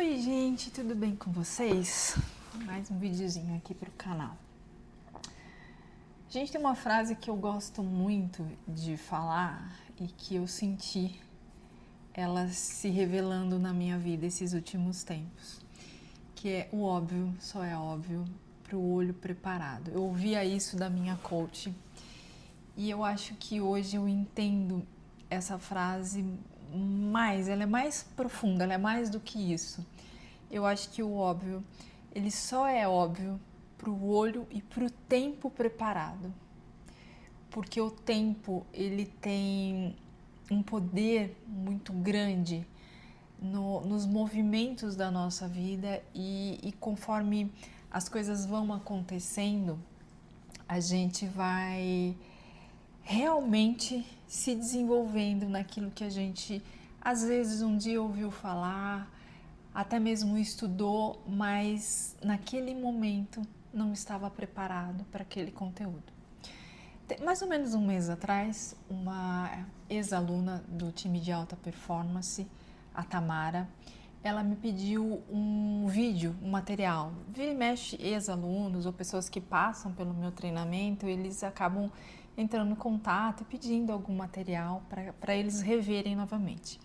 Oi gente, tudo bem com vocês? Mais um videozinho aqui pro canal. Gente, tem uma frase que eu gosto muito de falar e que eu senti ela se revelando na minha vida esses últimos tempos, que é: o óbvio só é óbvio pro olho preparado. Eu ouvia isso da minha coach e eu acho que hoje eu entendo essa frase mais, ela é mais profunda, ela é mais do que isso. Eu acho que o óbvio, ele só é óbvio para o olho e para o tempo preparado. Porque o tempo, ele tem um poder muito grande nos movimentos da nossa vida e conforme as coisas vão acontecendo, a gente vai realmente se desenvolvendo naquilo que a gente às vezes um dia ouviu falar, até mesmo estudou, mas naquele momento não estava preparado para aquele conteúdo. Mais ou menos um mês atrás, uma ex-aluna do time de alta performance, a Tamara, ela me pediu um vídeo, um material. Vira e mexe, ex-alunos ou pessoas que passam pelo meu treinamento, eles acabam entrando em contato e pedindo algum material para eles reverem novamente.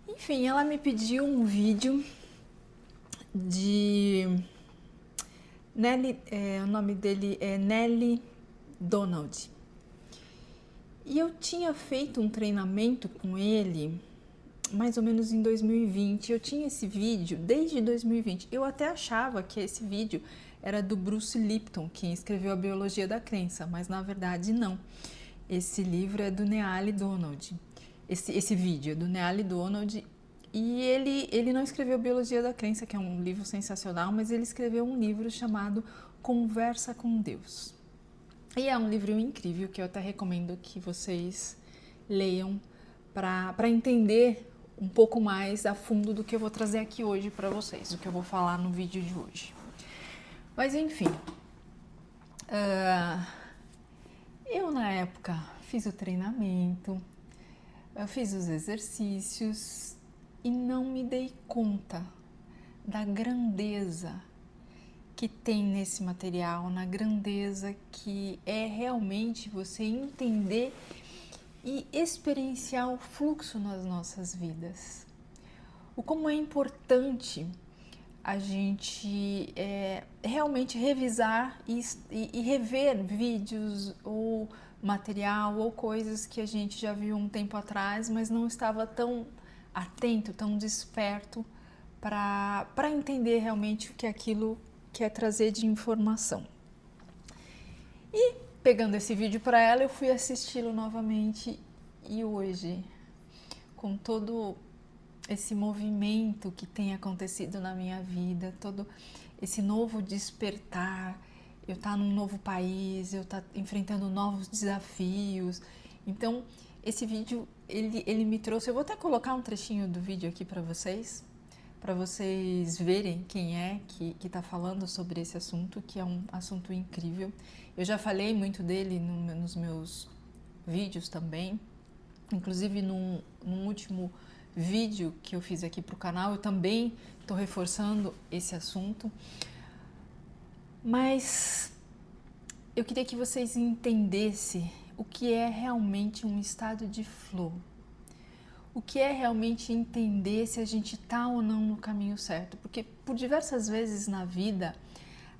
Enfim, ela me pediu um vídeo de Nelly, o nome dele é Nelly Donald. E eu tinha feito um treinamento com ele mais ou menos em 2020. Eu tinha esse vídeo desde 2020. Eu até achava que esse vídeo era do Bruce Lipton, quem escreveu A Biologia da Crença, mas na verdade não. Esse livro é do Neale Donald. Esse vídeo é do Neale Donald e ele não escreveu Biologia da Crença, que é um livro sensacional, mas ele escreveu um livro chamado Conversa com Deus. E é um livro incrível que eu até recomendo que vocês leiam para entender um pouco mais a fundo do que eu vou trazer aqui hoje para vocês, do que eu vou falar no vídeo de hoje. Mas enfim, eu na época fiz o treinamento, eu fiz os exercícios e não me dei conta da grandeza que tem nesse material, na grandeza que é realmente você entender e experienciar o fluxo nas nossas vidas. O como é importante a gente realmente revisar e rever vídeos ou material ou coisas que a gente já viu um tempo atrás, mas não estava tão atento, tão desperto para entender realmente o que aquilo quer trazer de informação. E pegando esse vídeo para ela, eu fui assisti-lo novamente e hoje, com todo esse movimento que tem acontecido na minha vida, todo esse novo despertar, eu estar num novo país, eu estar enfrentando novos desafios. Então, esse vídeo, ele me trouxe... Eu vou até colocar um trechinho do vídeo aqui para vocês verem quem é que está falando sobre esse assunto, que é um assunto incrível. Eu já falei muito dele nos meus vídeos também, inclusive num último vídeo que eu fiz aqui para o canal, eu também estou reforçando esse assunto. Mas eu queria que vocês entendessem o que é realmente um estado de flow. O que é realmente entender se a gente está ou não no caminho certo. Porque por diversas vezes na vida,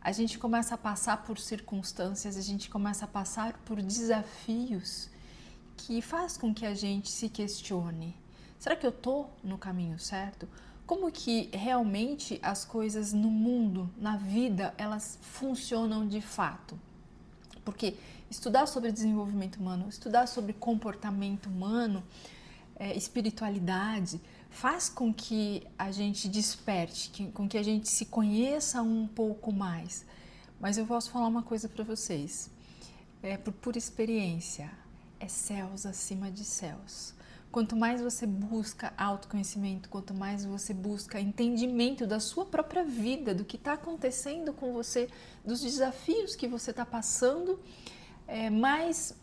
a gente começa a passar por circunstâncias, a gente começa a passar por desafios que faz com que a gente se questione. Será que eu estou no caminho certo? Como que realmente as coisas no mundo, na vida, elas funcionam de fato? Porque estudar sobre desenvolvimento humano, estudar sobre comportamento humano, espiritualidade, faz com que a gente desperte, com que a gente se conheça um pouco mais. Mas eu posso falar uma coisa para vocês, por pura experiência, é céus acima de céus. Quanto mais você busca autoconhecimento, quanto mais você busca entendimento da sua própria vida, do que está acontecendo com você, dos desafios que você está passando, mais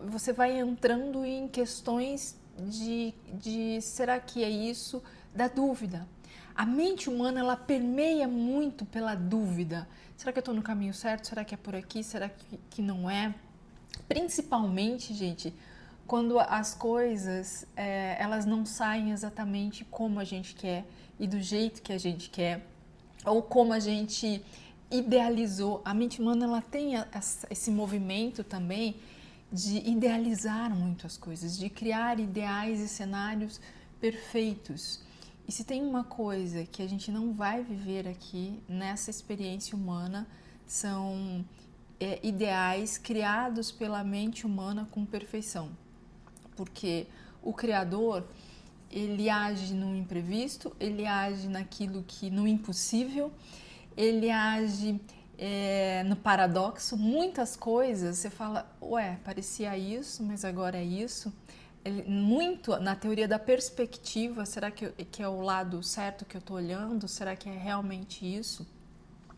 você vai entrando em questões de será que é isso? da dúvida. A mente humana, ela permeia muito pela dúvida. Será que eu estou no caminho certo? Será que é por aqui? Será que não é? Principalmente, gente, quando as coisas elas não saem exatamente como a gente quer e do jeito que a gente quer, ou como a gente idealizou. A mente humana, ela tem esse movimento também de idealizar muito as coisas, de criar ideais e cenários perfeitos. E se tem uma coisa que a gente não vai viver aqui nessa experiência humana, são ideais criados pela mente humana com perfeição. Porque o Criador, ele age no imprevisto, ele age no impossível, ele age no paradoxo. Muitas coisas você fala, ué, parecia isso, mas agora é isso. Muito na teoria da perspectiva, será que é o lado certo que eu estou olhando? Será que é realmente isso?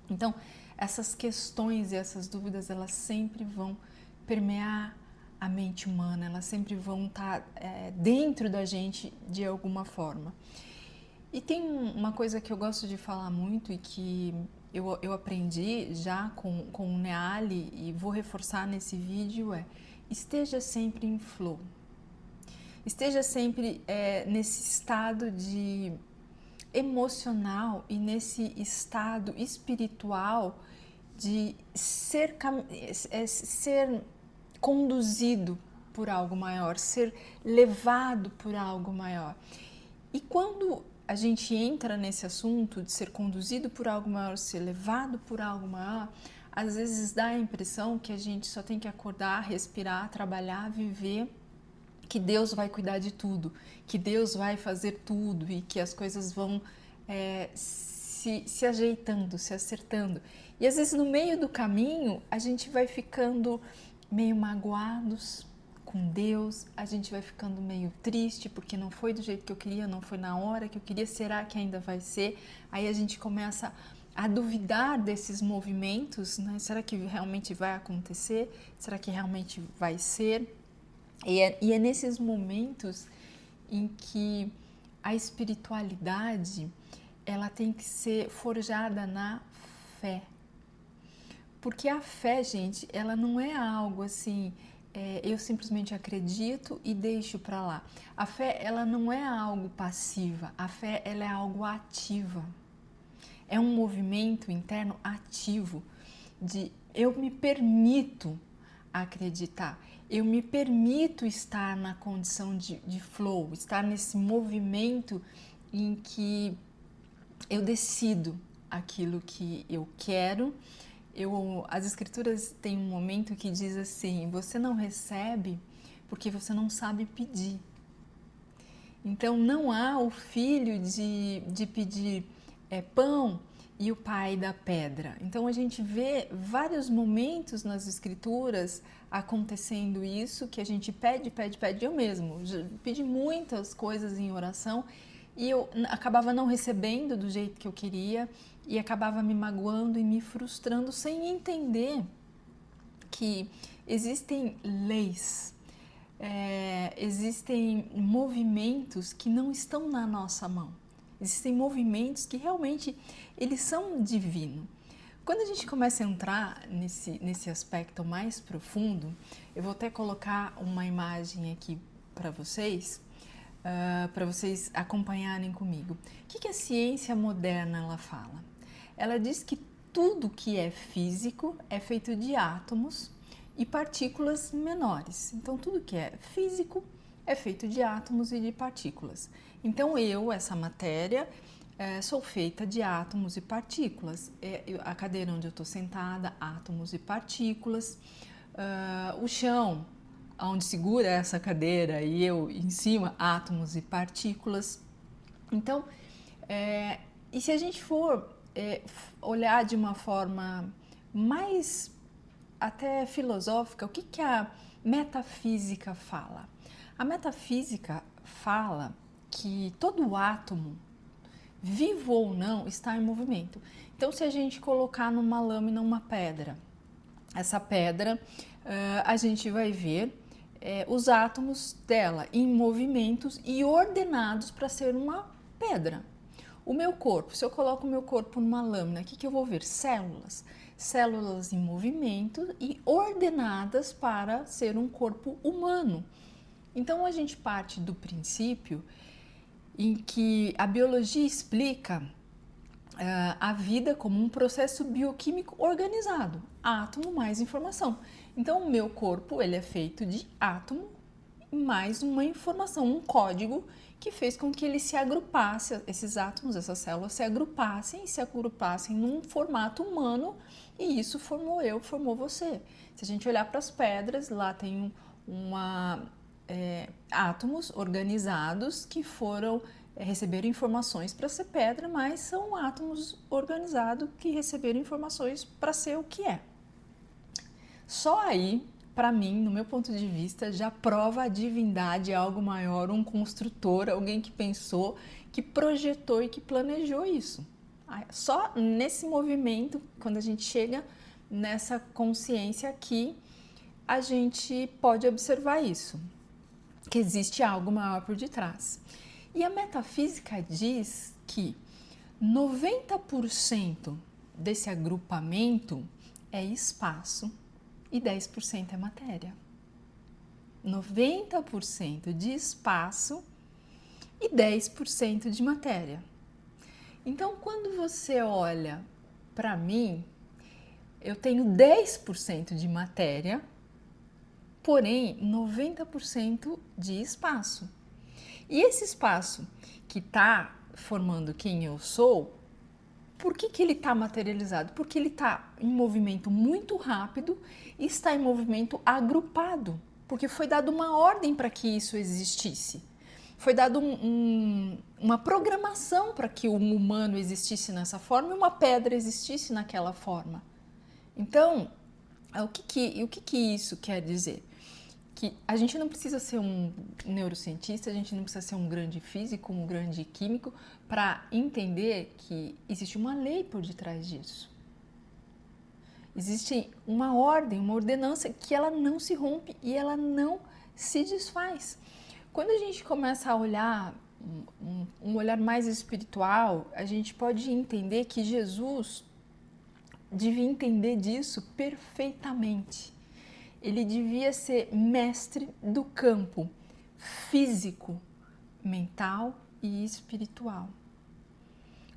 Então, essas questões e essas dúvidas, elas sempre vão permear a mente humana, elas sempre vão estar dentro da gente de alguma forma. E tem uma coisa que eu gosto de falar muito e que eu aprendi já com o Neali e vou reforçar nesse vídeo esteja sempre em flow. Esteja sempre nesse estado de emocional e nesse estado espiritual de ser conduzido por algo maior, ser levado por algo maior. E quando a gente entra nesse assunto de ser conduzido por algo maior, ser levado por algo maior, às vezes dá a impressão que a gente só tem que acordar, respirar, trabalhar, viver, que Deus vai cuidar de tudo, que Deus vai fazer tudo e que as coisas vão se ajeitando, se acertando. E às vezes no meio do caminho a gente vai ficando meio magoados com Deus, a gente vai ficando meio triste porque não foi do jeito que eu queria, não foi na hora que eu queria, será que ainda vai ser? Aí a gente começa a duvidar desses movimentos, né? Será que realmente vai acontecer? Será que realmente vai ser? E é nesses momentos em que a espiritualidade, ela tem que ser forjada na fé. Porque a fé, gente, ela não é algo assim, eu simplesmente acredito e deixo para lá. A fé, ela não é algo passiva, a fé, ela é algo ativa. É um movimento interno ativo de eu me permito acreditar, eu me permito estar na condição de flow, estar nesse movimento em que eu decido aquilo que eu quero. As escrituras têm um momento que diz assim, você não recebe porque você não sabe pedir. Então não há o filho de pedir pão e o pai da pedra. Então a gente vê vários momentos nas escrituras acontecendo isso, que a gente pede. Eu mesmo pedi muitas coisas em oração e eu acabava não recebendo do jeito que eu queria e acabava me magoando e me frustrando sem entender que existem leis, existem movimentos que não estão na nossa mão. Existem movimentos que realmente eles são divinos. Quando a gente começa a entrar nesse aspecto mais profundo, eu vou até colocar uma imagem aqui para vocês acompanharem comigo. O que a ciência moderna ela fala? Ela diz que tudo que é físico é feito de átomos e partículas menores. Então, tudo que é físico é feito de átomos e de partículas. Então, essa matéria, sou feita de átomos e partículas. A cadeira onde eu estou sentada, átomos e partículas. O chão, onde segura essa cadeira e eu em cima, átomos e partículas. Então, e se a gente for olhar de uma forma mais até filosófica, o que a metafísica fala? A metafísica fala que todo átomo, vivo ou não, está em movimento. Então, se a gente colocar numa lâmina uma pedra, essa pedra, a gente vai ver os átomos dela em movimentos e ordenados para ser uma pedra. O meu corpo, se eu coloco o meu corpo numa lâmina, o que eu vou ver? Células. Células em movimento e ordenadas para ser um corpo humano. Então a gente parte do princípio em que a biologia explica a vida como um processo bioquímico organizado, átomo mais informação. Então o meu corpo ele é feito de átomo mais uma informação, um código que fez com que ele se agrupasse, esses átomos, essas células se agrupassem num formato humano, e isso formou eu, formou você. Se a gente olhar para as pedras, lá tem átomos organizados que receberam informações para ser pedra, mas são átomos organizados que receberam informações para ser o que é. Só aí, para mim, no meu ponto de vista, já prova a divindade, algo maior, um construtor, alguém que pensou, que projetou e que planejou isso. Só nesse movimento, quando a gente chega nessa consciência aqui, a gente pode observar isso, que existe algo maior por detrás. E a metafísica diz que 90% desse agrupamento é espaço e 10% é matéria. 90% de espaço e 10% de matéria. Então, quando você olha para mim, eu tenho 10% de matéria, porém 90% de espaço. E esse espaço que está formando quem eu sou, por que ele está materializado? Porque ele está em movimento muito rápido e está em movimento agrupado, porque foi dada uma ordem para que isso existisse. Foi dada uma programação para que um humano existisse nessa forma e uma pedra existisse naquela forma. Então, o que isso quer dizer? Que a gente não precisa ser um neurocientista, a gente não precisa ser um grande físico, um grande químico para entender que existe uma lei por detrás disso. Existe uma ordem, uma ordenança que ela não se rompe e ela não se desfaz. Quando a gente começa a olhar um olhar mais espiritual, a gente pode entender que Jesus devia entender disso perfeitamente. Ele devia ser mestre do campo físico, mental e espiritual.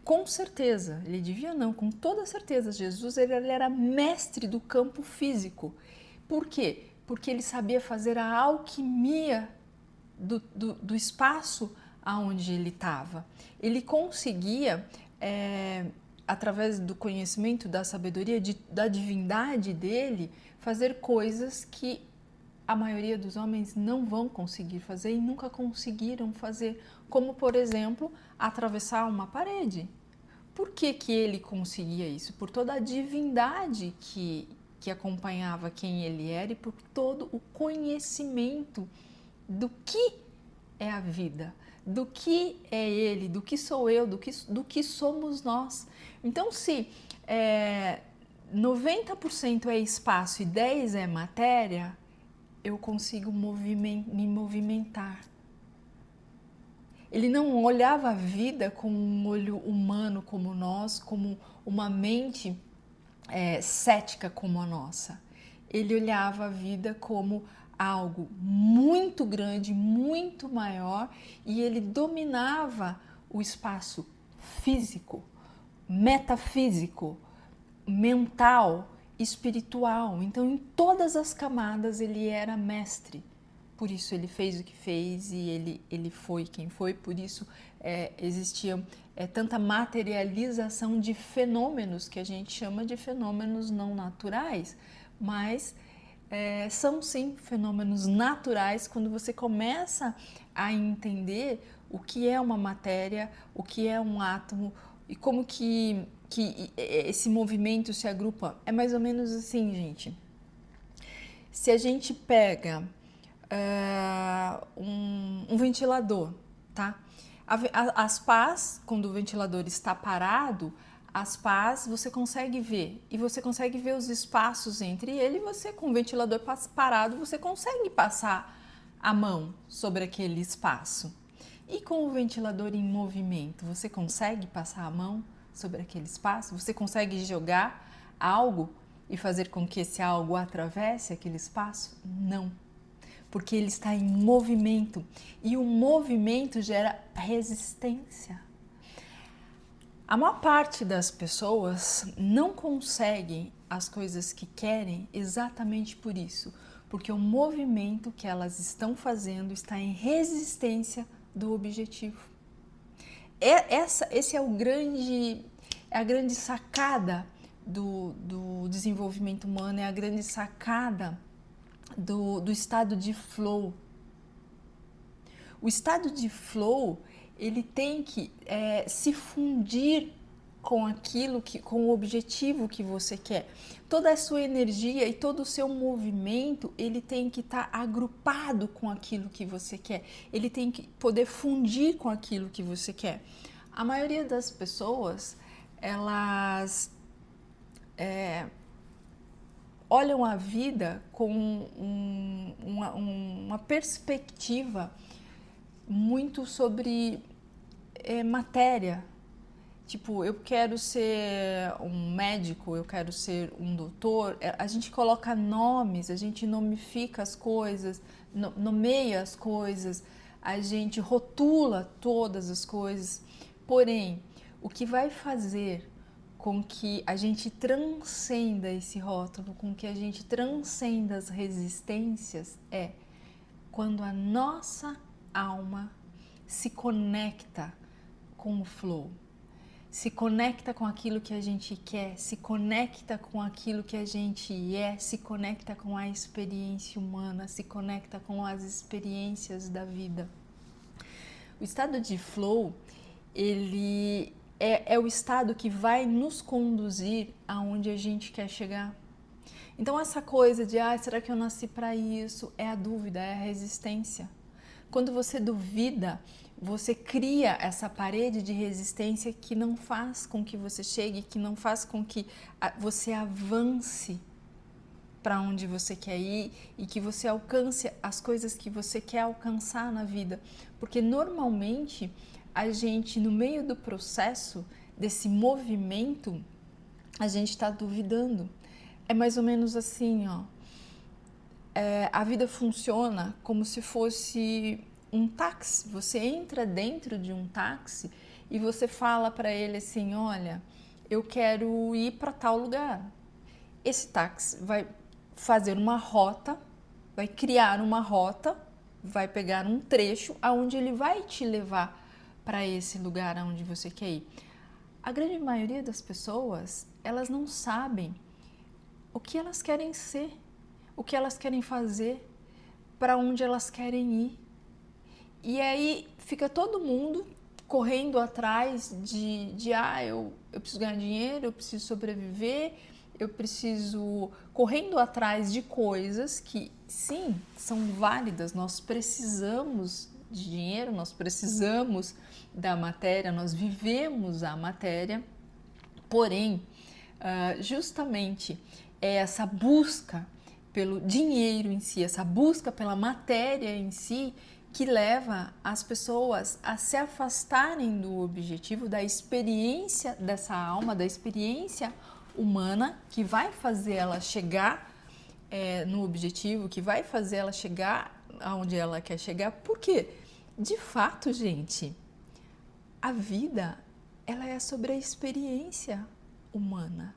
Com certeza, ele devia não, com toda certeza, Jesus ele era mestre do campo físico. Por quê? Porque ele sabia fazer a alquimia do espaço aonde ele estava. Ele conseguia, através do conhecimento, da sabedoria, da divindade dele, fazer coisas que a maioria dos homens não vão conseguir fazer e nunca conseguiram fazer, como, por exemplo, atravessar uma parede. Por que ele conseguia isso? Por toda a divindade que acompanhava quem ele era e por todo o conhecimento do que é a vida, do que é ele, do que sou eu, do que somos nós. Então, se 90% é espaço e 10% é matéria, eu consigo me movimentar. Ele não olhava a vida com um olho humano como nós, como uma mente cética como a nossa. Ele olhava a vida como algo muito grande, muito maior, e ele dominava o espaço físico, metafísico, mental, espiritual. Então, em todas as camadas ele era mestre. Por isso ele fez o que fez e ele foi quem foi. Por isso existia tanta materialização de fenômenos que a gente chama de fenômenos não naturais, mas são sim fenômenos naturais quando você começa a entender o que é uma matéria, o que é um átomo e como que esse movimento se agrupa. É mais ou menos assim, gente. Se a gente pega um ventilador, tá? As pás, quando o ventilador está parado, as pás você consegue ver e você consegue ver os espaços entre ele. Você, com o ventilador parado, você consegue passar a mão sobre aquele espaço. E com o ventilador em movimento, você consegue passar a mão sobre aquele espaço? Você consegue jogar algo e fazer com que esse algo atravesse aquele espaço? Não, porque ele está em movimento e o movimento gera resistência. A maior parte das pessoas não conseguem as coisas que querem exatamente por isso, porque o movimento que elas estão fazendo está em resistência do objetivo. Esse é a grande sacada do desenvolvimento humano, é a grande sacada do estado de flow. O estado de flow, ele tem que se fundir com com o objetivo que você quer. Toda a sua energia e todo o seu movimento, ele tem que estar agrupado com aquilo que você quer. Ele tem que poder fundir com aquilo que você quer. A maioria das pessoas, elas olham a vida com uma perspectiva muito sobre matéria. Tipo, eu quero ser um médico, eu quero ser um doutor. A gente coloca nomes, a gente nomifica as coisas, nomeia as coisas, a gente rotula todas as coisas. Porém, o que vai fazer com que a gente transcenda esse rótulo, com que a gente transcenda as resistências é quando a nossa alma se conecta com o flow. Se conecta com aquilo que a gente quer, se conecta com aquilo que a gente é, se conecta com a experiência humana, se conecta com as experiências da vida. O estado de flow, ele é o estado que vai nos conduzir aonde a gente quer chegar. Então essa coisa de, será que eu nasci para isso? É a dúvida, é a resistência. Quando você duvida, você cria essa parede de resistência que não faz com que você chegue, que não faz com que você avance para onde você quer ir e que você alcance as coisas que você quer alcançar na vida. Porque normalmente a gente, no meio do processo desse movimento, a gente está duvidando. É mais ou menos assim, ó. A vida funciona como se fosse um táxi. Você entra dentro de um táxi e você fala para ele assim, olha, eu quero ir para tal lugar. Esse táxi vai fazer uma rota, vai criar uma rota, vai pegar um trecho aonde ele vai te levar para esse lugar aonde você quer ir. A grande maioria das pessoas, elas não sabem o que elas querem ser, o que elas querem fazer, para onde elas querem ir. E aí fica todo mundo correndo atrás eu preciso ganhar dinheiro, eu preciso sobreviver, eu preciso correndo atrás de coisas que sim, são válidas, nós precisamos de dinheiro, nós precisamos da matéria, nós vivemos a matéria, porém, justamente essa busca pelo dinheiro em si, essa busca pela matéria em si, que leva as pessoas a se afastarem do objetivo, da experiência dessa alma, da experiência humana que vai fazer ela chegar no objetivo, que vai fazer ela chegar aonde ela quer chegar. Porque, de fato, gente, a vida, ela é sobre a experiência humana.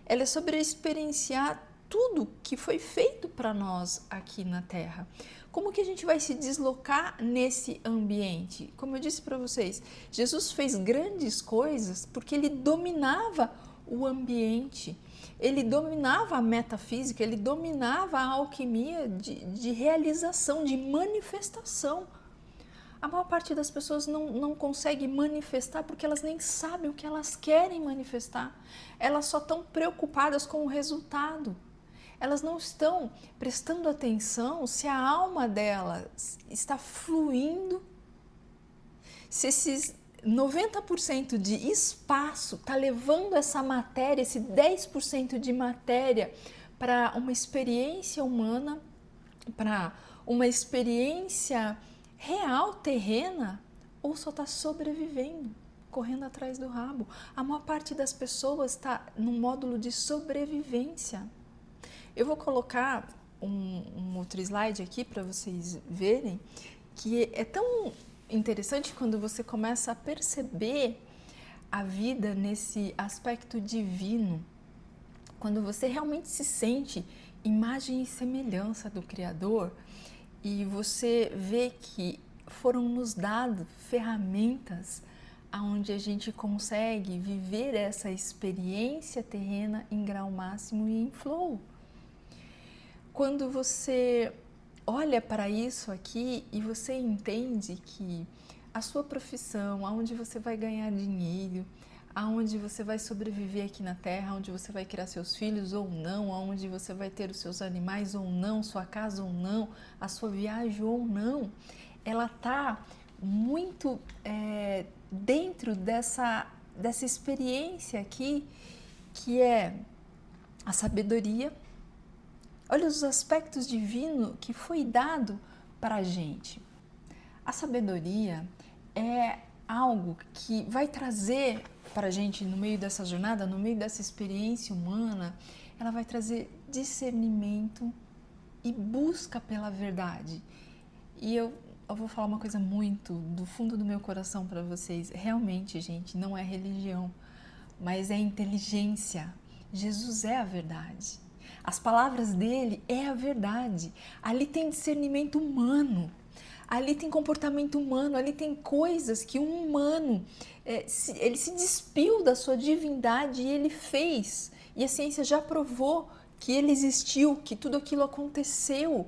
Ela é sobre experienciar tudo que foi feito para nós aqui na Terra. Como que a gente vai se deslocar nesse ambiente? Como eu disse para vocês, Jesus fez grandes coisas porque ele dominava o ambiente, ele dominava a metafísica, ele dominava a alquimia de realização, de manifestação. A maior parte das pessoas não consegue manifestar porque elas nem sabem o que elas querem manifestar. Elas só estão preocupadas com o resultado. Elas não estão prestando atenção se a alma delas está fluindo, se esses 90% de espaço está levando essa matéria, esse 10% de matéria para uma experiência humana, para uma experiência real, terrena, ou só está sobrevivendo, correndo atrás do rabo. A maior parte das pessoas está num módulo de sobrevivência. Eu vou colocar um outro slide aqui para vocês verem, que é tão interessante quando você começa a perceber a vida nesse aspecto divino, quando você realmente se sente imagem e semelhança do Criador e você vê que foram nos dadas ferramentas onde a gente consegue viver essa experiência terrena em grau máximo e em flow. Quando você olha para isso aqui e você entende que a sua profissão, aonde você vai ganhar dinheiro, aonde você vai sobreviver aqui na Terra, onde você vai criar seus filhos ou não, aonde você vai ter os seus animais ou não, sua casa ou não, a sua viagem ou não, ela está muito dentro dessa experiência aqui, que é a sabedoria. Olha os aspectos divinos que foi dado para a gente. A sabedoria é algo que vai trazer para a gente no meio dessa jornada, no meio dessa experiência humana, ela vai trazer discernimento e busca pela verdade. E eu vou falar uma coisa muito do fundo do meu coração para vocês. Realmente, gente, não é religião, mas é inteligência. Jesus é a verdade. As palavras dele é a verdade. Ali tem discernimento humano. Ali tem comportamento humano, ali tem coisas que um humano, ele se despiu da sua divindade e ele fez. E a ciência já provou que ele existiu, que tudo aquilo aconteceu.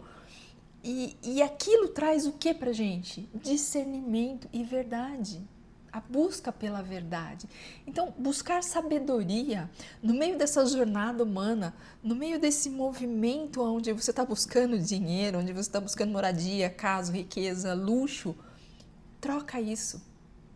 E aquilo traz o que pra gente? Discernimento e verdade. A busca pela verdade. Então, buscar sabedoria no meio dessa jornada humana, no meio desse movimento onde você está buscando dinheiro, onde você está buscando moradia, casa, riqueza, luxo, troca isso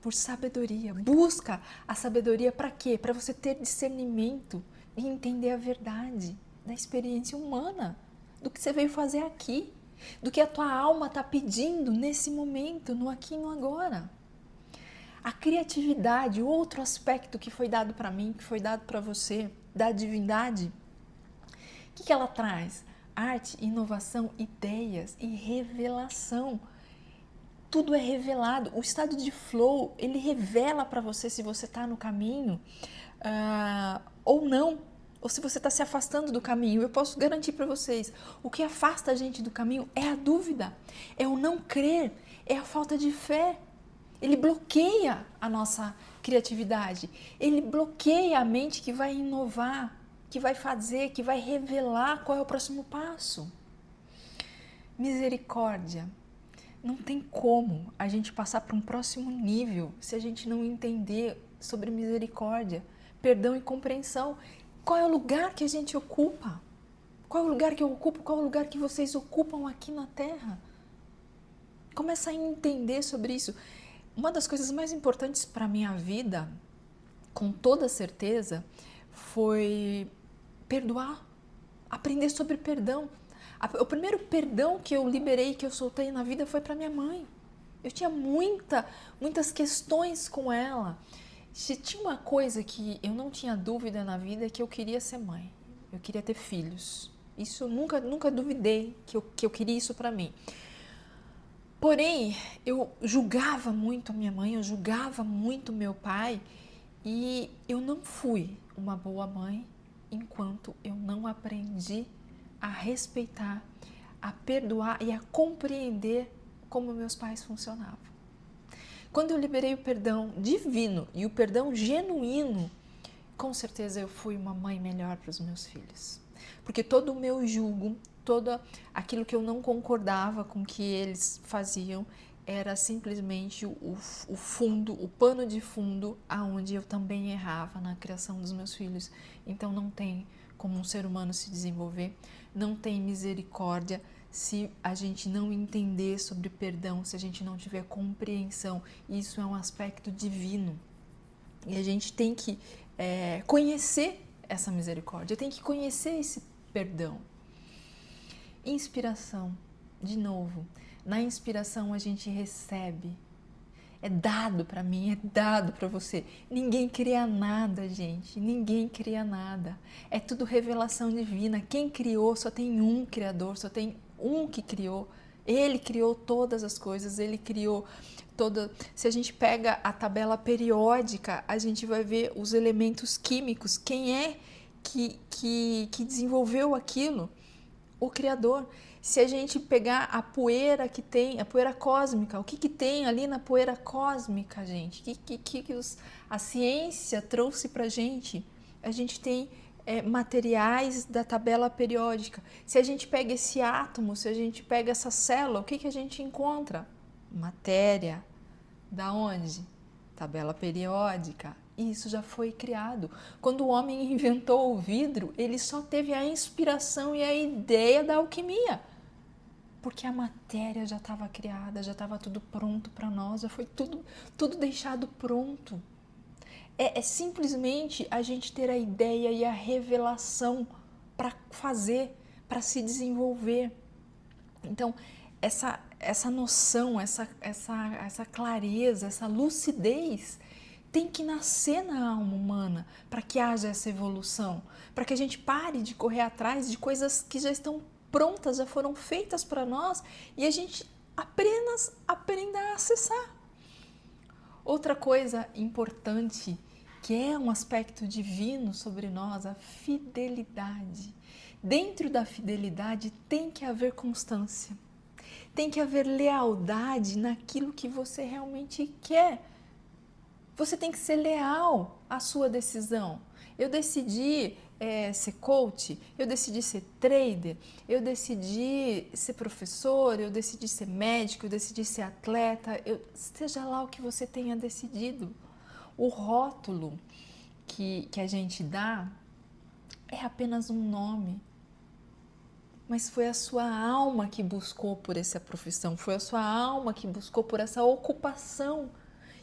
por sabedoria. Busca a sabedoria para quê? Para você ter discernimento e entender a verdade da experiência humana, do que você veio fazer aqui, do que a tua alma está pedindo nesse momento, no aqui e no agora. A criatividade, outro aspecto que foi dado para mim, que foi dado para você, da divindade, o que ela traz? Arte, inovação, ideias e revelação. Tudo é revelado. O estado de flow, ele revela para você se você está no caminho ou não, ou se você está se afastando do caminho. Eu posso garantir para vocês, o que afasta a gente do caminho é a dúvida, é o não crer, é a falta de fé. Ele bloqueia a nossa criatividade, ele bloqueia a mente que vai inovar, que vai fazer, que vai revelar qual é o próximo passo. Misericórdia. Não tem como a gente passar para um próximo nível se a gente não entender sobre misericórdia, perdão e compreensão. Qual é o lugar que a gente ocupa? Qual é o lugar que eu ocupo? Qual é o lugar que vocês ocupam aqui na Terra? Começa a entender sobre isso. Uma das coisas mais importantes para a minha vida, com toda certeza, foi perdoar, aprender sobre perdão. O primeiro perdão que eu liberei, que eu soltei na vida foi para minha mãe. Eu tinha muitas questões com ela. Se tinha uma coisa que eu não tinha dúvida na vida é que eu queria ser mãe. Eu queria ter filhos. Isso eu nunca duvidei que eu queria isso para mim. Porém, eu julgava muito minha mãe, eu julgava muito meu pai e eu não fui uma boa mãe enquanto eu não aprendi a respeitar, a perdoar e a compreender como meus pais funcionavam. Quando eu liberei o perdão divino e o perdão genuíno, com certeza eu fui uma mãe melhor para os meus filhos. Porque todo o meu julgo, todo aquilo que eu não concordava com que eles faziam, era simplesmente o fundo, o pano de fundo, aonde eu também errava na criação dos meus filhos. Então não tem como um ser humano se desenvolver, não tem misericórdia se a gente não entender sobre perdão, se a gente não tiver compreensão. Isso é um aspecto divino. E a gente tem que conhecer essa misericórdia, tem que conhecer esse perdão. Inspiração, de novo, na inspiração a gente recebe. É dado para mim, é dado para você. Ninguém cria nada, gente. Ninguém cria nada. É tudo revelação divina. Quem criou só tem um criador, só tem um que criou. Ele criou todas as coisas, ele criou toda. Se a gente pega a tabela periódica, a gente vai ver os elementos químicos. Quem é que desenvolveu aquilo? O Criador. Se a gente pegar a poeira que tem, a poeira cósmica, o que tem ali na poeira cósmica, gente? A ciência trouxe para a gente? A gente tem materiais da tabela periódica. Se a gente pega esse átomo, se a gente pega essa célula, o que a gente encontra? Matéria. Da onde? Tabela periódica. Isso já foi criado. Quando o homem inventou o vidro, ele só teve a inspiração e a ideia da alquimia. Porque a matéria já estava criada, já estava tudo pronto para nós, já foi tudo deixado pronto. É simplesmente a gente ter a ideia e a revelação para fazer, para se desenvolver. Então, essa noção, essa clareza, essa lucidez tem que nascer na alma humana para que haja essa evolução, para que a gente pare de correr atrás de coisas que já estão prontas, já foram feitas para nós e a gente apenas aprenda a acessar. Outra coisa importante, que é um aspecto divino sobre nós, a fidelidade. Dentro da fidelidade tem que haver constância, tem que haver lealdade naquilo que você realmente quer. Você tem que ser leal à sua decisão. Eu decidi ser coach, eu decidi ser trader, eu decidi ser professor, eu decidi ser médico, eu decidi ser atleta, seja lá o que você tenha decidido. O rótulo que a gente dá é apenas um nome. Mas foi a sua alma que buscou por essa profissão, foi a sua alma que buscou por essa ocupação.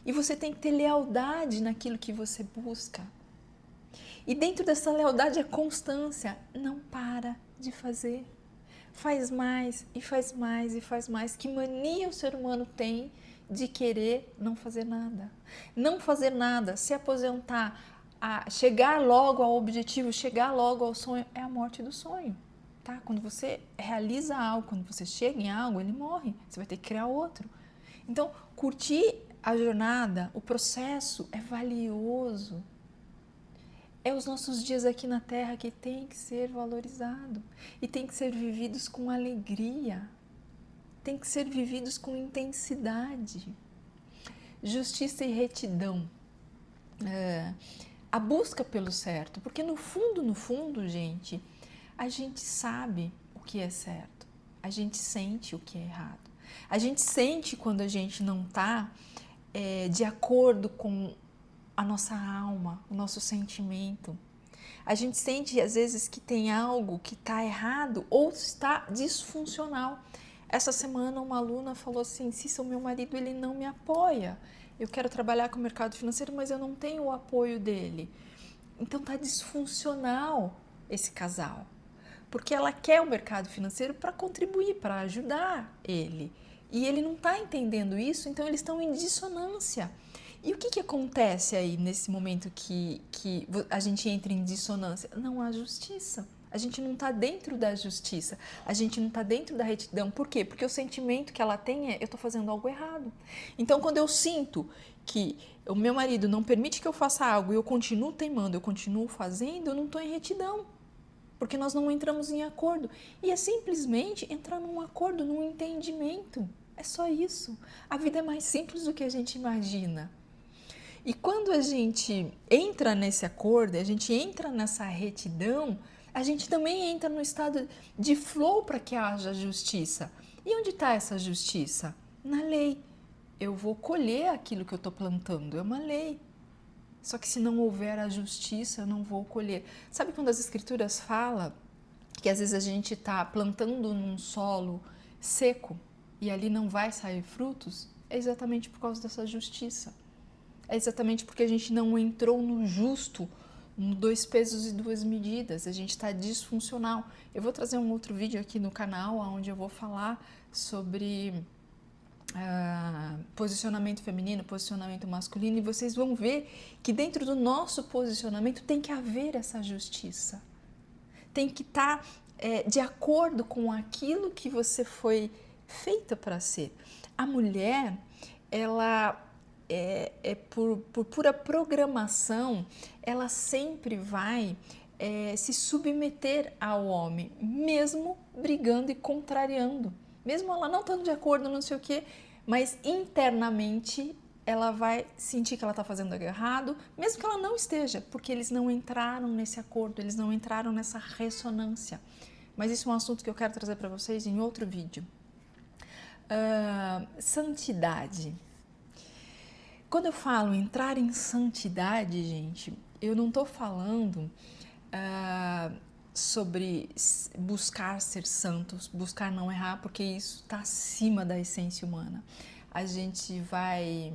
E você tem que ter lealdade naquilo que você busca. E dentro dessa lealdade, a constância. Não para de fazer. Faz mais e faz mais e faz mais. Que mania o ser humano tem de querer não fazer nada. Não fazer nada, se aposentar, chegar logo ao objetivo, chegar logo ao sonho, é a morte do sonho. Tá? Quando você realiza algo, quando você chega em algo, ele morre. Você vai ter que criar outro. Então, curtir a jornada, o processo é valioso. É os nossos dias aqui na Terra que tem que ser valorizado e tem que ser vividos com alegria, tem que ser vividos com intensidade. Justiça e retidão. A busca pelo certo, porque no fundo, gente, a gente sabe o que é certo, a gente sente o que é errado, a gente sente quando a gente não está de acordo com a nossa alma, o nosso sentimento. A gente sente às vezes que tem algo que está errado ou está disfuncional. Essa semana uma aluna falou assim, Cissa, o meu marido ele não me apoia. Eu quero trabalhar com o mercado financeiro, mas eu não tenho o apoio dele. Então está disfuncional esse casal. Porque ela quer o mercado financeiro para contribuir, para ajudar ele. E ele não está entendendo isso, então eles estão em dissonância. E o que acontece aí nesse momento que a gente entra em dissonância? Não há justiça. A gente não está dentro da justiça, a gente não está dentro da retidão. Por quê? Porque o sentimento que ela tem é, eu estou fazendo algo errado. Então, quando eu sinto que o meu marido não permite que eu faça algo e eu continuo teimando, eu continuo fazendo, eu não estou em retidão. Porque nós não entramos em acordo. E é simplesmente entrar num acordo, num entendimento. É só isso. A vida é mais simples do que a gente imagina. E quando a gente entra nesse acordo, a gente entra nessa retidão, a gente também entra no estado de flow para que haja justiça. E onde está essa justiça? Na lei. Eu vou colher aquilo que eu estou plantando, é uma lei. Só que se não houver a justiça, eu não vou colher. Sabe quando as escrituras falam que às vezes a gente está plantando num solo seco e ali não vai sair frutos? É exatamente por causa dessa justiça. É exatamente porque a gente não entrou no justo, no 2 pesos e 2 medidas. A gente está disfuncional. Eu vou trazer um outro vídeo aqui no canal onde eu vou falar sobre posicionamento feminino, posicionamento masculino, e vocês vão ver que dentro do nosso posicionamento tem que haver essa justiça. Tem que estar de acordo com aquilo que você foi feita para ser. A mulher, ela por pura programação, ela sempre vai se submeter ao homem, mesmo brigando e contrariando. Mesmo ela não estando de acordo, não sei o quê, mas internamente ela vai sentir que ela está fazendo algo errado, mesmo que ela não esteja, porque eles não entraram nesse acordo, eles não entraram nessa ressonância. Mas isso é um assunto que eu quero trazer para vocês em outro vídeo. Santidade. Quando eu falo entrar em santidade, gente, eu não estou falando sobre buscar ser santos, buscar não errar, porque isso está acima da essência humana. A gente vai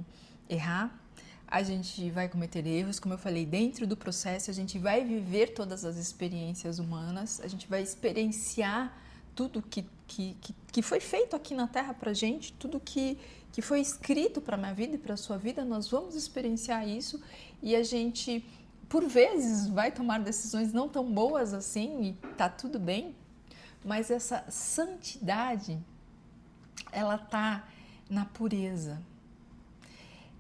errar, a gente vai cometer erros, como eu falei, dentro do processo a gente vai viver todas as experiências humanas, a gente vai experienciar tudo que foi feito aqui na Terra pra gente, tudo que foi escrito para a minha vida e para a sua vida, nós vamos experienciar isso, e a gente, por vezes, vai tomar decisões não tão boas assim e tá tudo bem, mas essa santidade, ela tá na pureza,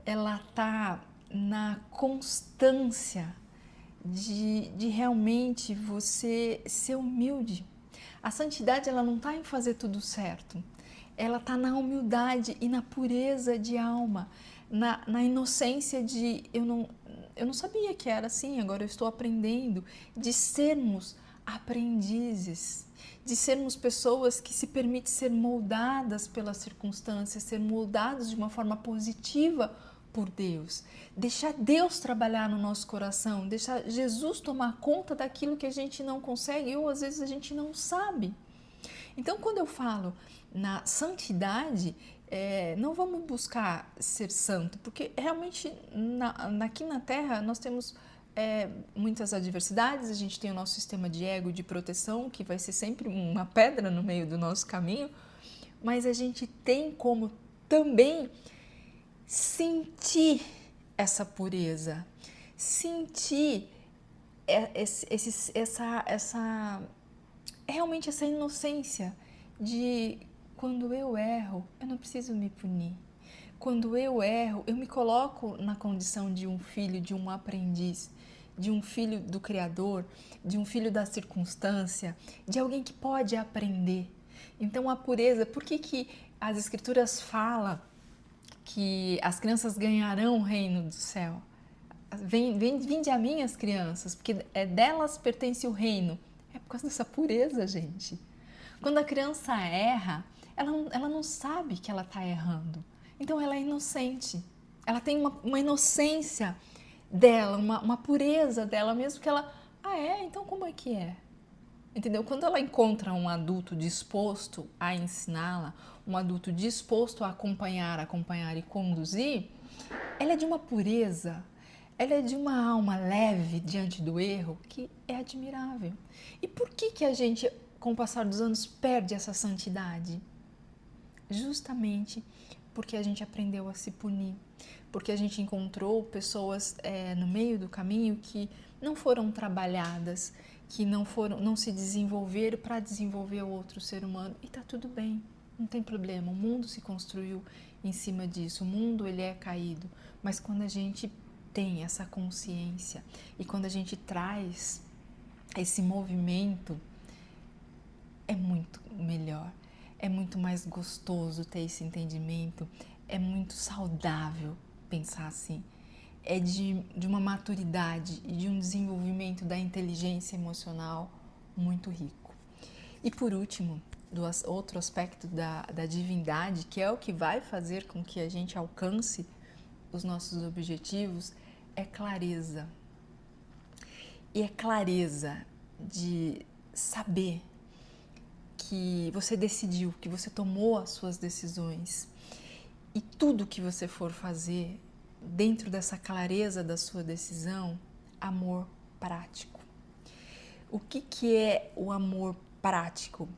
ela tá na constância de realmente você ser humilde. A santidade, ela não está em fazer tudo certo, ela está na humildade e na pureza de alma, na inocência de eu não sabia que era assim, agora eu estou aprendendo, de sermos aprendizes, de sermos pessoas que se permitem ser moldadas pelas circunstâncias, ser moldados de uma forma positiva por Deus, deixar Deus trabalhar no nosso coração, deixar Jesus tomar conta daquilo que a gente não consegue ou às vezes a gente não sabe. Então, quando eu falo na santidade, não vamos buscar ser santo, porque realmente aqui na Terra nós temos muitas adversidades, a gente tem o nosso sistema de ego, de proteção, que vai ser sempre uma pedra no meio do nosso caminho, mas a gente tem como também sentir essa pureza, sentir realmente essa inocência de quando eu erro, eu não preciso me punir. Quando eu erro, eu me coloco na condição de um filho, de um aprendiz, de um filho do Criador, de um filho da circunstância, de alguém que pode aprender. Então a pureza, por que as Escrituras falam que as crianças ganharão o reino do céu? Vinde a mim as crianças, porque delas pertence o reino. É por causa dessa pureza, gente. Quando a criança erra, ela não sabe que ela está errando. Então ela é inocente. Ela tem uma inocência dela, uma pureza dela, mesmo que ela... então como é que é? Entendeu? Quando ela encontra um adulto disposto a ensiná-la, um adulto disposto a acompanhar e conduzir, ela é de uma pureza, ela é de uma alma leve diante do erro que é admirável. E por que a gente, com o passar dos anos, perde essa santidade? Justamente porque a gente aprendeu a se punir, porque a gente encontrou pessoas no meio do caminho que não foram trabalhadas, que não se desenvolveram para desenvolver o outro ser humano, e tá tudo bem, não tem problema, o mundo se construiu em cima disso, o mundo ele é caído, mas quando a gente tem essa consciência e quando a gente traz esse movimento, é muito melhor, é muito mais gostoso ter esse entendimento, é muito saudável pensar assim. É de uma maturidade e de um desenvolvimento da inteligência emocional muito rico. E por último, outro aspecto da divindade, que é o que vai fazer com que a gente alcance os nossos objetivos, é clareza. E é clareza de saber que você decidiu, que você tomou as suas decisões, e tudo que você for fazer dentro dessa clareza da sua decisão, amor prático. O que é o amor prático?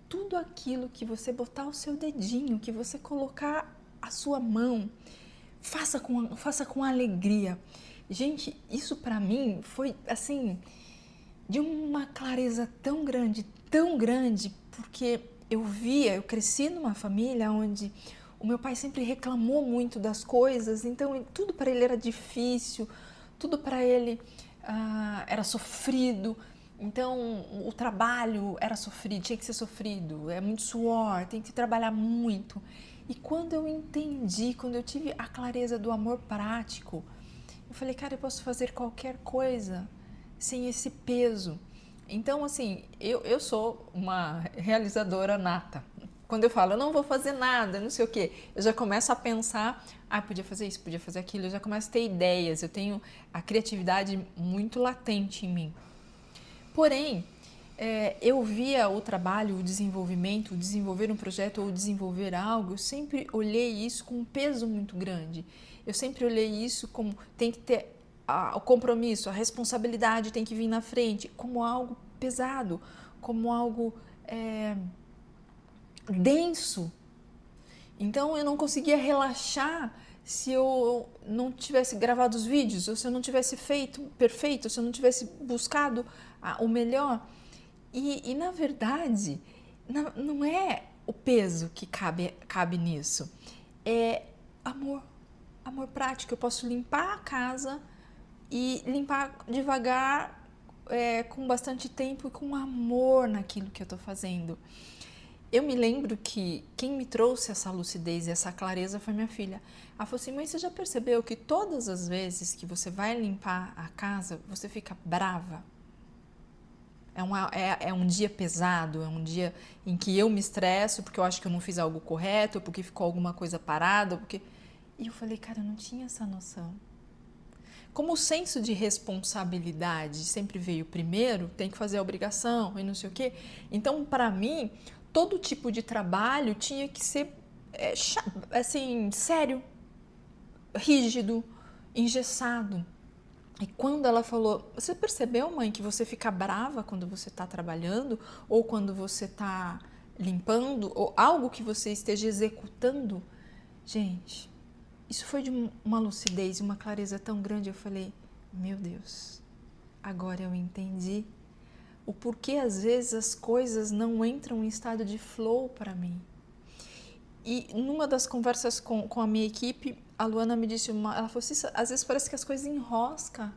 Tudo aquilo que você botar o seu dedinho, que você colocar a sua mão, faça com alegria. Gente, isso para mim foi assim, de uma clareza tão grande, porque eu cresci numa família onde o meu pai sempre reclamou muito das coisas, então tudo para ele era difícil, tudo para ele era sofrido. Então o trabalho era sofrido, tinha que ser sofrido, é muito suor, tem que trabalhar muito. E quando eu entendi, quando eu tive a clareza do amor prático, eu falei, cara, eu posso fazer qualquer coisa sem esse peso. Então, assim, eu sou uma realizadora nata. Quando eu falo, eu não vou fazer nada, não sei o quê, eu já começo a pensar, podia fazer isso, podia fazer aquilo, eu já começo a ter ideias, eu tenho a criatividade muito latente em mim. Porém, eu via o trabalho, o desenvolvimento, o desenvolver um projeto ou desenvolver algo, eu sempre olhei isso com um peso muito grande. Eu sempre olhei isso como tem que ter o compromisso, a responsabilidade tem que vir na frente, como algo pesado, como algo denso. Então eu não conseguia relaxar se eu não tivesse gravado os vídeos, ou se eu não tivesse feito perfeito, se eu não tivesse buscado o melhor. E na verdade, não é o peso que cabe nisso, é amor prático. Eu posso limpar a casa e limpar devagar, com bastante tempo e com amor naquilo que eu estou fazendo. Eu me lembro que quem me trouxe essa lucidez e essa clareza foi minha filha. Ela falou assim, mãe, você já percebeu que todas as vezes que você vai limpar a casa, você fica brava? É um dia pesado, é um dia em que eu me estresso porque eu acho que eu não fiz algo correto, porque ficou alguma coisa parada, porque... E eu falei, cara, eu não tinha essa noção. Como o senso de responsabilidade sempre veio primeiro, tem que fazer a obrigação e não sei o quê. Então, para mim, todo tipo de trabalho tinha que ser assim, sério, rígido, engessado. E quando ela falou, você percebeu, mãe, que você fica brava quando você está trabalhando ou quando você está limpando ou algo que você esteja executando? Gente, isso foi de uma lucidez e uma clareza tão grande. Eu falei, meu Deus, agora eu entendi o porquê às vezes as coisas não entram em estado de flow para mim. E numa das conversas com a minha equipe, a Luana me disse, ela falou assim, às vezes parece que as coisas enroscam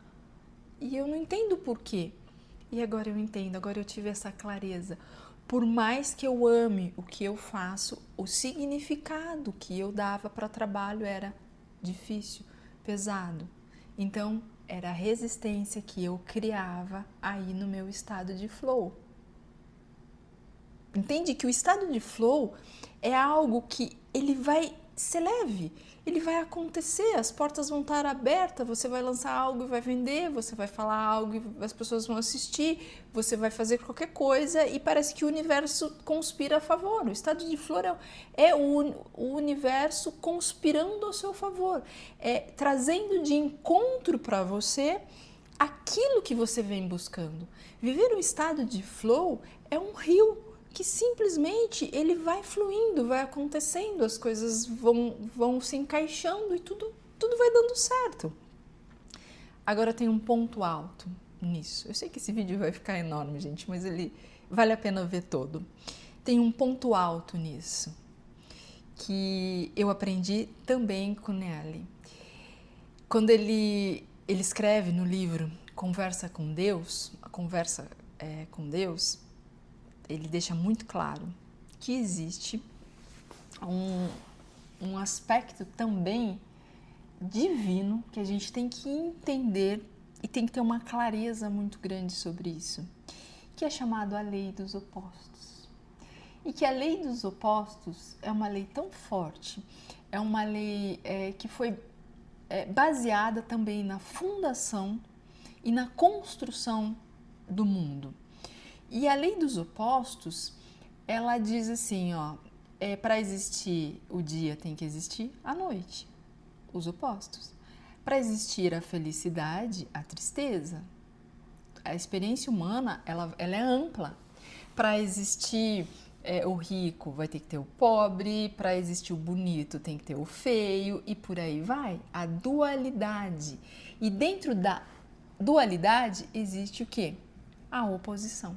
e eu não entendo o porquê. E agora eu entendo, agora eu tive essa clareza. Por mais que eu ame o que eu faço, o significado que eu dava para o trabalho era difícil, pesado. Então, era a resistência que eu criava aí no meu estado de flow. Entende que o estado de flow é algo que ele vai ser leve, ele vai acontecer, as portas vão estar abertas, você vai lançar algo e vai vender, você vai falar algo e as pessoas vão assistir, você vai fazer qualquer coisa e parece que o universo conspira a favor. O estado de flow é o universo conspirando ao seu favor, trazendo de encontro para você aquilo que você vem buscando. Viver um estado de flow é um rio que simplesmente ele vai fluindo, vai acontecendo, as coisas vão se encaixando e tudo vai dando certo. Agora tem um ponto alto nisso. Eu sei que esse vídeo vai ficar enorme, gente, mas ele vale a pena ver todo. Tem um ponto alto nisso, que eu aprendi também com Nelly. Quando ele escreve no livro Conversa com Deus, a conversa com Deus, ele deixa muito claro que existe um aspecto também divino que a gente tem que entender e tem que ter uma clareza muito grande sobre isso, que é chamado a lei dos opostos. E que a lei dos opostos é uma lei tão forte, é uma lei que foi baseada também na fundação e na construção do mundo. E a lei dos opostos, ela diz assim, para existir o dia tem que existir a noite, os opostos. Para existir a felicidade, a tristeza. A experiência humana, ela é ampla. Para existir o rico vai ter que ter o pobre, para existir o bonito tem que ter o feio e por aí vai. A dualidade. E dentro da dualidade existe o quê? A oposição.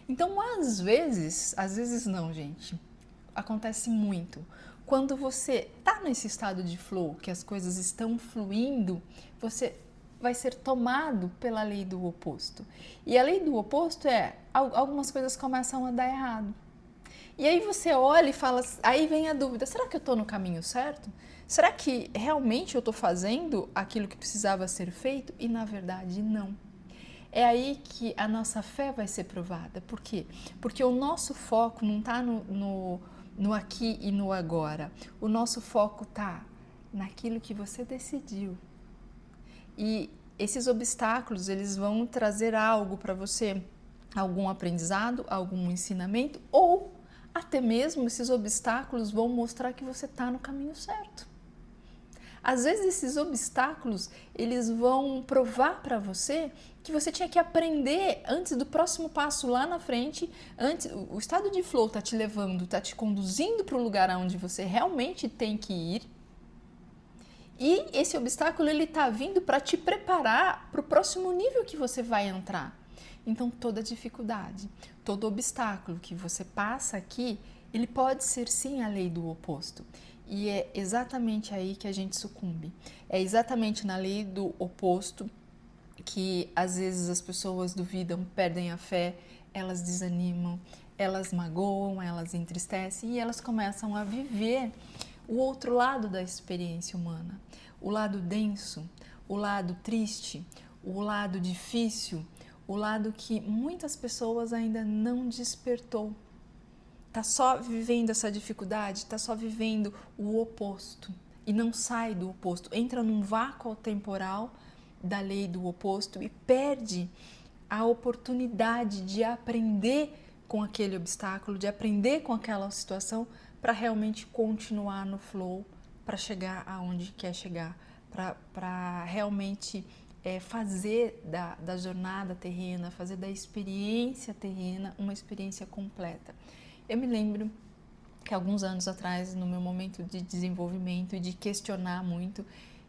Então, às vezes não, gente, acontece muito. Quando você está nesse estado de flow, que as coisas estão fluindo, você vai ser tomado pela lei do oposto. E a lei do oposto é, algumas coisas começam a dar errado. E aí você olha e fala, aí vem a dúvida, será que eu estou no caminho certo? Será que realmente eu estou fazendo aquilo que precisava ser feito? E na verdade não. É aí que a nossa fé vai ser provada. Por quê? Porque o nosso foco não está no aqui e no agora. O nosso foco está naquilo que você decidiu. E esses obstáculos, eles vão trazer algo para você, algum aprendizado, algum ensinamento, ou até mesmo esses obstáculos vão mostrar que você está no caminho certo. Às vezes esses obstáculos, eles vão provar para você que você tinha que aprender antes do próximo passo lá na frente. Antes, o estado de flow está te levando, está te conduzindo para o lugar onde você realmente tem que ir. E esse obstáculo ele está vindo para te preparar para o próximo nível que você vai entrar. Então toda dificuldade, todo obstáculo que você passa aqui, ele pode ser sim a lei do oposto. E é exatamente aí que a gente sucumbe. É exatamente na lei do oposto que às vezes as pessoas duvidam, perdem a fé, elas desanimam, elas magoam, elas entristecem e elas começam a viver o outro lado da experiência humana, o lado denso, o lado triste, o lado difícil, o lado que muitas pessoas ainda não despertou. Tá só vivendo essa dificuldade, tá só vivendo o oposto e não sai do oposto, entra num vácuo temporal da lei do oposto e perde a oportunidade de aprender com aquele obstáculo, de aprender com aquela situação para realmente continuar no flow, para chegar aonde quer chegar, para realmente fazer da jornada terrena, fazer da experiência terrena uma experiência completa. Eu me lembro que alguns anos atrás, no meu momento de desenvolvimento e de questionar muito,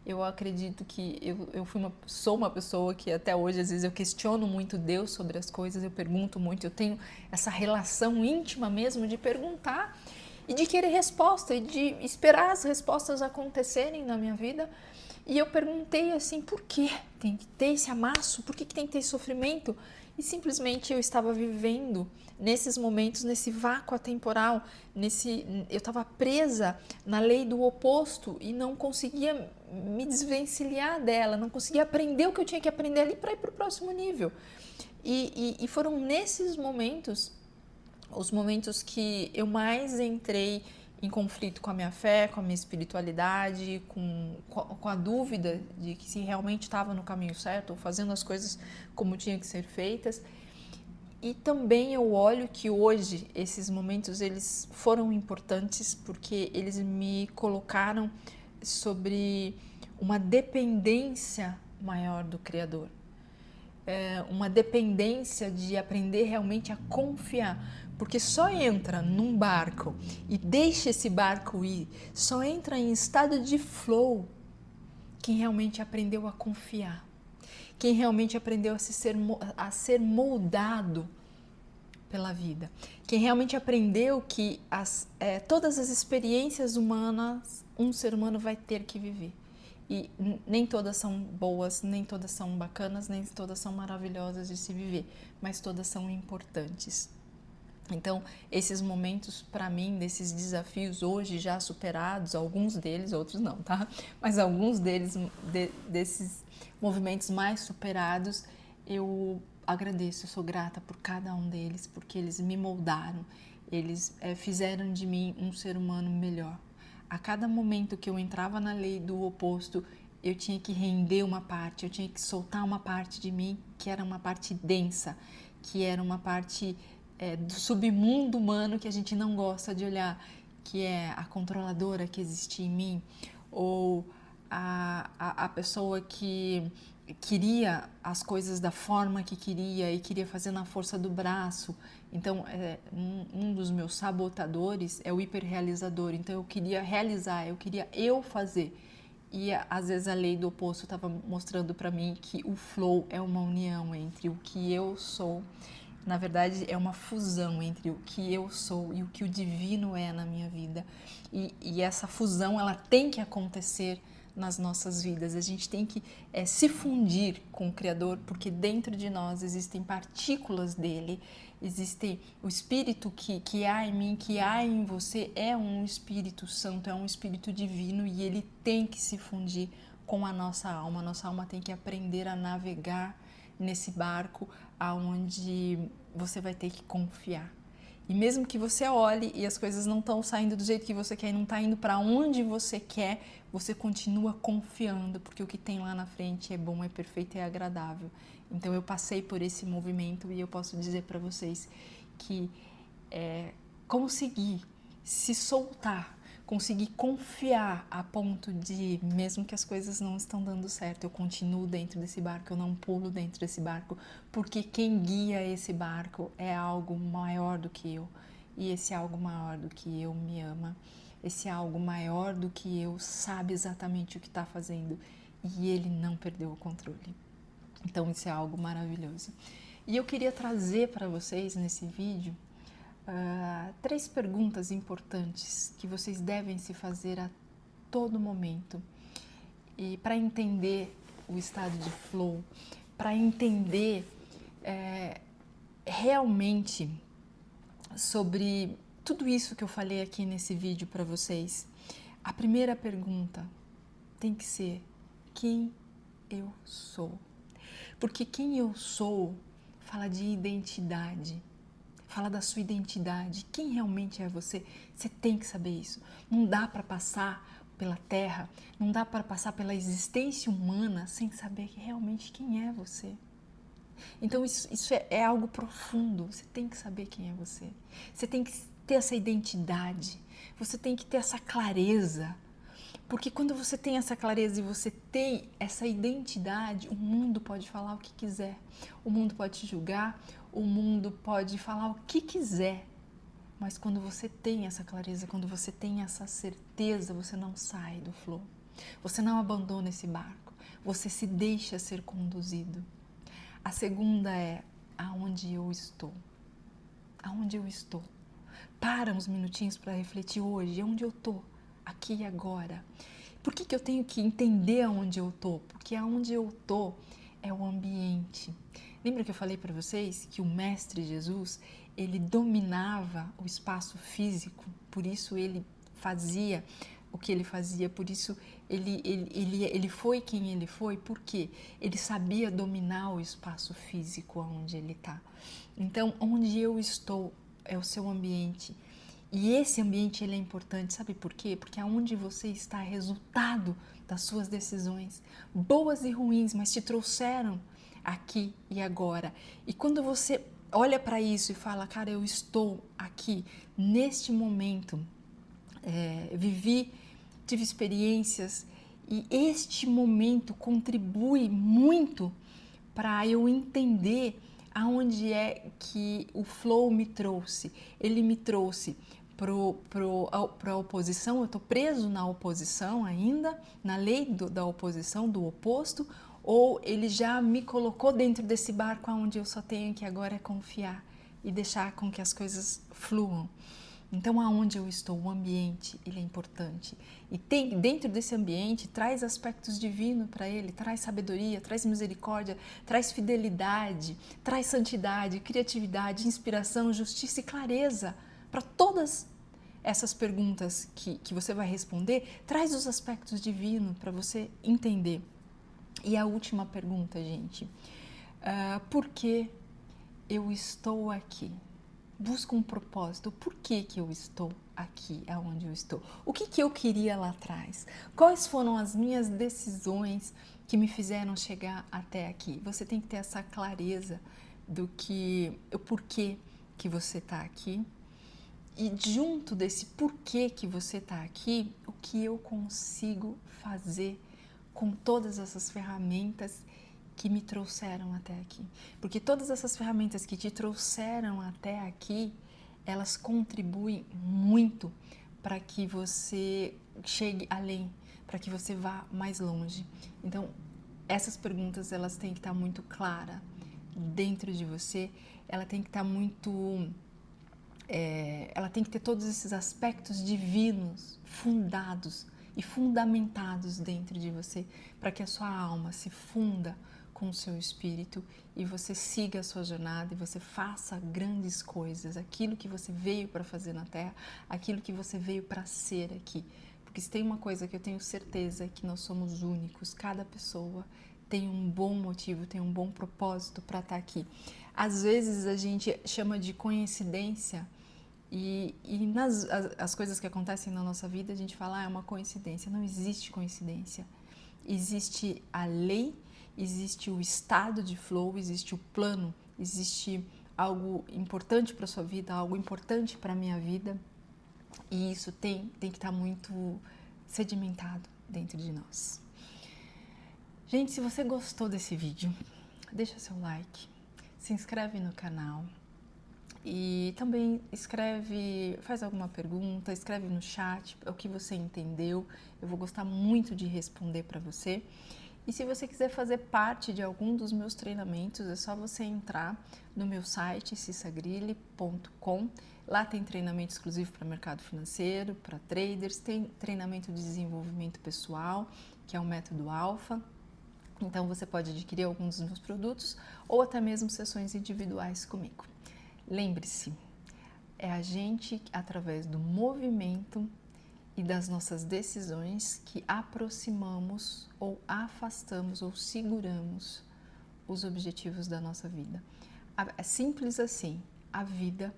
eu acredito que sou uma pessoa que até hoje, às vezes, eu questiono muito Deus sobre as coisas, eu pergunto muito, eu tenho essa relação íntima mesmo de perguntar e de querer resposta e de esperar as respostas acontecerem na minha vida. E eu perguntei assim, por que tem que ter esse amasso? Por que tem que ter esse sofrimento? E simplesmente eu estava vivendo nesses momentos, nesse vácuo atemporal, eu estava presa na lei do oposto e não conseguia me desvencilhar dela, não conseguia aprender o que eu tinha que aprender ali para ir para o próximo nível. E foram nesses momentos, os momentos que eu mais entrei em conflito com a minha fé, com a minha espiritualidade, com a dúvida de que se realmente estava no caminho certo ou fazendo as coisas como tinham que ser feitas. E também eu olho que hoje esses momentos eles foram importantes porque eles me colocaram sobre uma dependência maior do Criador. Uma dependência de aprender realmente a confiar, porque só entra num barco e deixa esse barco ir, só entra em estado de flow quem realmente aprendeu a confiar, quem realmente aprendeu a ser moldado pela vida, quem realmente aprendeu que todas as experiências humanas um ser humano vai ter que viver. E nem todas são boas, nem todas são bacanas, nem todas são maravilhosas de se viver, mas todas são importantes. Então, esses momentos para mim, desses desafios hoje já superados, alguns deles, outros não, tá? Mas alguns deles, desses movimentos mais superados, eu agradeço, eu sou grata por cada um deles, porque eles me moldaram, eles fizeram de mim um ser humano melhor. A cada momento que eu entrava na lei do oposto, eu tinha que render uma parte, eu tinha que soltar uma parte de mim que era uma parte densa, que era uma parte do submundo humano que a gente não gosta de olhar, que é a controladora que existe em mim, ou a pessoa que queria as coisas da forma que queria e queria fazer na força do braço. Então, um dos meus sabotadores é o hiperrealizador. Então, eu queria realizar, eu queria eu fazer. E às vezes a lei do oposto estava mostrando para mim que o flow é uma união entre o que eu sou. Na verdade, é uma fusão entre o que eu sou e o que o divino é na minha vida. E essa fusão, ela tem que acontecer nas nossas vidas. A gente tem que se fundir com o Criador, porque dentro de nós existem partículas dele, existe o Espírito que há em mim, que há em você, é um Espírito Santo, é um Espírito divino e ele tem que se fundir com a nossa alma. A nossa alma tem que aprender a navegar nesse barco aonde você vai ter que confiar. E mesmo que você olhe e as coisas não estão saindo do jeito que você quer e não está indo para onde você quer, você continua confiando, porque o que tem lá na frente é bom, é perfeito e é agradável. Então eu passei por esse movimento e eu posso dizer para vocês que conseguir se soltar, conseguir confiar a ponto de, mesmo que as coisas não estão dando certo, eu continuo dentro desse barco, eu não pulo dentro desse barco, porque quem guia esse barco é algo maior do que eu. E esse algo maior do que eu me ama, esse algo maior do que eu sabe exatamente o que está fazendo e ele não perdeu o controle. Então isso é algo maravilhoso. E eu queria trazer para vocês nesse vídeo 3 perguntas importantes que vocês devem se fazer a todo momento e para entender o estado de flow, para entender realmente sobre tudo isso que eu falei aqui nesse vídeo para vocês. A primeira pergunta tem que ser: quem eu sou? Porque quem eu sou fala de identidade. Fala da sua identidade, quem realmente é você. Você tem que saber isso. Não dá para passar pela Terra, não dá para passar pela existência humana sem saber realmente quem é você. Então isso é algo profundo, você tem que saber quem é você. Você tem que ter essa identidade, você tem que ter essa clareza. Porque quando você tem essa clareza e você tem essa identidade, o mundo pode falar o que quiser, o mundo pode te julgar, o mundo pode falar o que quiser, mas quando você tem essa clareza, quando você tem essa certeza, você não sai do flow, você não abandona esse barco, você se deixa ser conduzido. A segunda é: aonde eu estou? Aonde eu estou? Para uns minutinhos para refletir hoje, onde eu estou? Aqui e agora. Por que eu tenho que entender aonde eu estou? Porque aonde eu estou é o ambiente. Lembra que eu falei para vocês que o Mestre Jesus, ele dominava o espaço físico, por isso ele fazia o que ele fazia, por isso ele foi quem ele foi, porque ele sabia dominar o espaço físico onde ele está. Então, onde eu estou é o seu ambiente. E esse ambiente ele é importante, sabe por quê? Porque aonde você está é resultado das suas decisões, boas e ruins, mas te trouxeram aqui e agora. E quando você olha para isso e fala: cara, eu estou aqui, neste momento, tive experiências e este momento contribui muito para eu entender aonde é que o flow me trouxe. Ele me trouxe para a oposição, eu estou preso na oposição ainda, na lei da oposição, do oposto, ou ele já me colocou dentro desse barco onde eu só tenho que agora é confiar e deixar com que as coisas fluam. Então, aonde eu estou, o ambiente, ele é importante. E dentro desse ambiente, traz aspectos divinos para ele, traz sabedoria, traz misericórdia, traz fidelidade, traz santidade, criatividade, inspiração, justiça e clareza. Para todas essas perguntas que você vai responder, traz os aspectos divinos para você entender. E a última pergunta, gente, por que eu estou aqui? Busca um propósito. Por que eu estou aqui, aonde eu estou? O que eu queria lá atrás? Quais foram as minhas decisões que me fizeram chegar até aqui? Você tem que ter essa clareza do que, o porquê que você está aqui. E junto desse porquê que você está aqui, o que eu consigo fazer com todas essas ferramentas que me trouxeram até aqui. Porque todas essas ferramentas que te trouxeram até aqui, elas contribuem muito para que você chegue além, para que você vá mais longe. Então, essas perguntas, elas têm que estar muito claras dentro de você, ela tem que estar muito... ela tem que ter todos esses aspectos divinos fundados e fundamentados dentro de você, para que a sua alma se funda com o seu espírito e você siga a sua jornada e você faça grandes coisas, aquilo que você veio para fazer na Terra, aquilo que você veio para ser aqui. Porque se tem uma coisa que eu tenho certeza, é que nós somos únicos, cada pessoa tem um bom motivo, tem um bom propósito para estar aqui. Às vezes a gente chama de coincidência e as coisas que acontecem na nossa vida a gente fala, é uma coincidência. Não existe coincidência. Existe a lei, existe o estado de flow, existe o plano, existe algo importante para a sua vida, algo importante para a minha vida, e isso tem que estar muito sedimentado dentro de nós. Gente, se você gostou desse vídeo, deixa seu like, se inscreve no canal e também faz alguma pergunta, escreve no chat o que você entendeu, eu vou gostar muito de responder para você. E se você quiser fazer parte de algum dos meus treinamentos, é só você entrar no meu site, cissagrilli.com. Lá tem treinamento exclusivo para mercado financeiro, para traders, tem treinamento de desenvolvimento pessoal, que é o método Alpha. Então você pode adquirir alguns dos meus produtos ou até mesmo sessões individuais comigo. Lembre-se, é a gente, através do movimento e das nossas decisões, que aproximamos ou afastamos ou seguramos os objetivos da nossa vida. É simples assim, a vida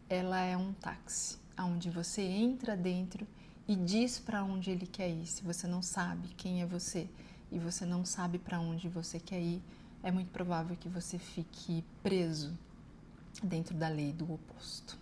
ela é um táxi, onde você entra dentro e diz para onde ele quer ir. Se você não sabe quem é você e você não sabe para onde você quer ir, é muito provável que você fique preso dentro da lei do oposto.